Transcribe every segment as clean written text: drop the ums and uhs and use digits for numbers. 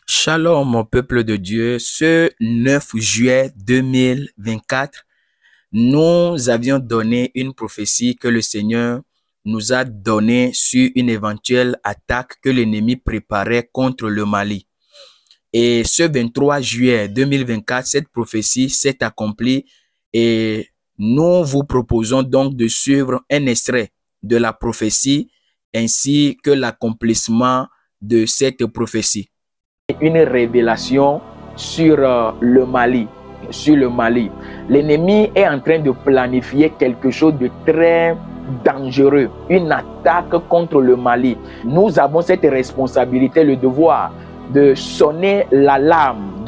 Shalom, mon peuple de Dieu. Ce 9 juillet 2024, nous avions donné une prophétie que le Seigneur nous a donnée sur une éventuelle attaque que l'ennemi préparait contre le Mali. Et ce 23 juillet 2024, cette prophétie s'est accomplie et nous vous proposons donc de suivre un extrait de la prophétie ainsi que l'accomplissement de cette prophétie. Une révélation sur le Mali. L'ennemi est en train de planifier quelque chose de très dangereux, une attaque contre le Mali. Nous avons cette responsabilité, le devoir de sonner l'alarme,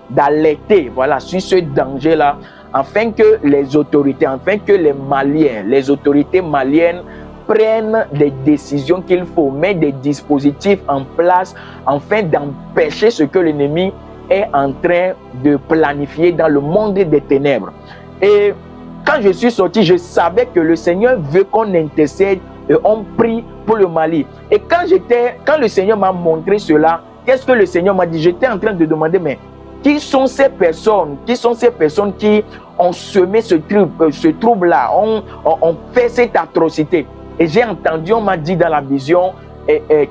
d'alerter, voilà, sur ce danger-là, afin que les autorités, afin que les Maliens, les autorités maliennes prennent les décisions qu'il faut, mettre des dispositifs en place afin d'empêcher ce que l'ennemi est en train de planifier dans le monde des ténèbres. Et quand je suis sorti, je savais que le Seigneur veut qu'on intercède et on prie pour le Mali. Et quand le Seigneur m'a montré cela, qu'est-ce que le Seigneur m'a dit? J'étais en train de demander, mais qui sont ces personnes? Qui sont ces personnes qui ont semé ce trouble-là, ont fait cette atrocité? Et j'ai entendu, on m'a dit dans la vision,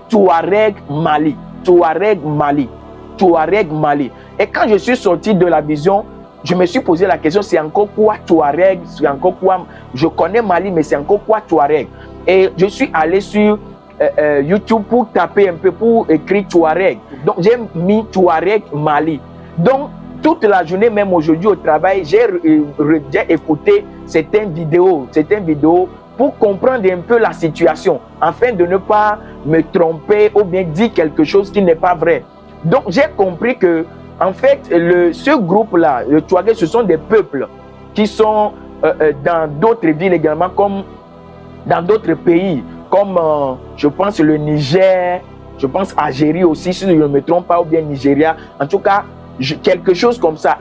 Touareg Mali, Touareg Mali, Touareg Mali. Et quand je suis sorti de la vision, je me suis posé la question, c'est encore quoi Touareg? C'est encore quoi? Je connais Mali, mais c'est encore quoi Touareg? Et je suis allé sur YouTube pour taper un peu, pour écrire Touareg. Donc j'ai mis Touareg Mali. Donc toute la journée, même aujourd'hui au travail, j'ai écouté certaines vidéos pour comprendre un peu la situation, afin de ne pas me tromper ou bien dire quelque chose qui n'est pas vrai. Donc j'ai compris que, en fait, ce groupe-là, le Touareg, ce sont des peuples qui sont dans d'autres villes également, comme dans d'autres pays, comme je pense le Niger, je pense Algérie aussi, si je ne me trompe pas, ou bien Nigeria, en tout cas, quelque chose comme ça.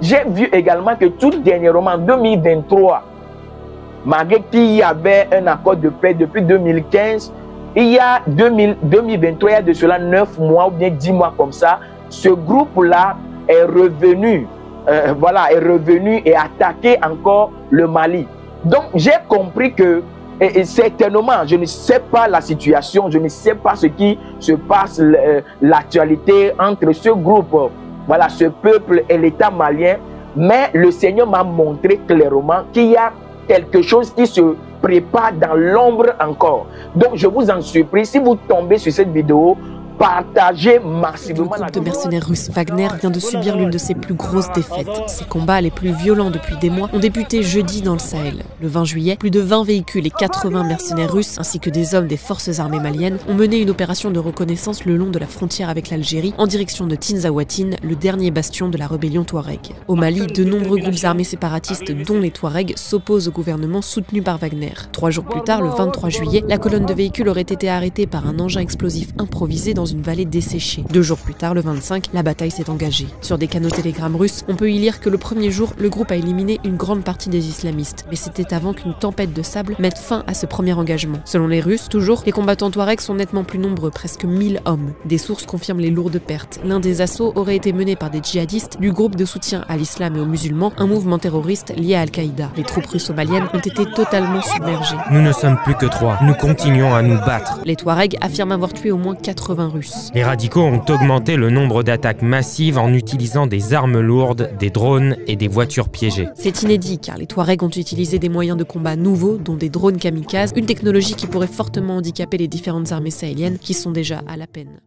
J'ai vu également que tout dernièrement, en 2023, malgré qu'il y avait un accord de paix depuis 2015, il y a 2023, il y a de cela 9 mois ou bien 10 mois comme ça, ce groupe-là est revenu, est revenu et attaqué encore le Mali. Donc j'ai compris que, et certainement, je ne sais pas la situation, je ne sais pas ce qui se passe, l'actualité entre ce groupe, voilà, ce peuple et l'État malien, mais le Seigneur m'a montré clairement qu'il y a quelque chose qui se prépare dans l'ombre encore. Donc je vous en supplie, si vous tombez sur cette vidéo, partagez massivement. Le groupe de mercenaires russes Wagner vient de subir l'une de ses plus grosses défaites. Ces combats les plus violents depuis des mois ont débuté jeudi dans le Sahel. Le 20 juillet, plus de 20 véhicules et 80 mercenaires russes, ainsi que des hommes des forces armées maliennes, ont mené une opération de reconnaissance le long de la frontière avec l'Algérie, en direction de Tinzawatine, le dernier bastion de la rébellion Touareg. Au Mali, de nombreux groupes armés séparatistes, dont les Touaregs, s'opposent au gouvernement soutenu par Wagner. 3 jours plus tard, le 23 juillet, la colonne de véhicules aurait été arrêtée par un engin explosif improvisé dans une vallée desséchée. 2 jours plus tard, le 25, la bataille s'est engagée. Sur des canaux Telegram russes, on peut y lire que le premier jour, le groupe a éliminé une grande partie des islamistes. Mais c'était avant qu'une tempête de sable mette fin à ce premier engagement. Selon les Russes, toujours, les combattants Touaregs sont nettement plus nombreux, presque 1000 hommes. Des sources confirment les lourdes pertes. L'un des assauts aurait été mené par des djihadistes du groupe de soutien à l'islam et aux musulmans, un mouvement terroriste lié à Al-Qaïda. Les troupes russo-maliennes ont été totalement submergées. Nous ne sommes plus que 3. Nous continuons à nous battre. Les Touaregs affirment avoir tué au moins 80 Russes. Les radicaux ont augmenté le nombre d'attaques massives en utilisant des armes lourdes, des drones et des voitures piégées. C'est inédit car les Touaregs ont utilisé des moyens de combat nouveaux, dont des drones kamikazes, une technologie qui pourrait fortement handicaper les différentes armées sahéliennes qui sont déjà à la peine.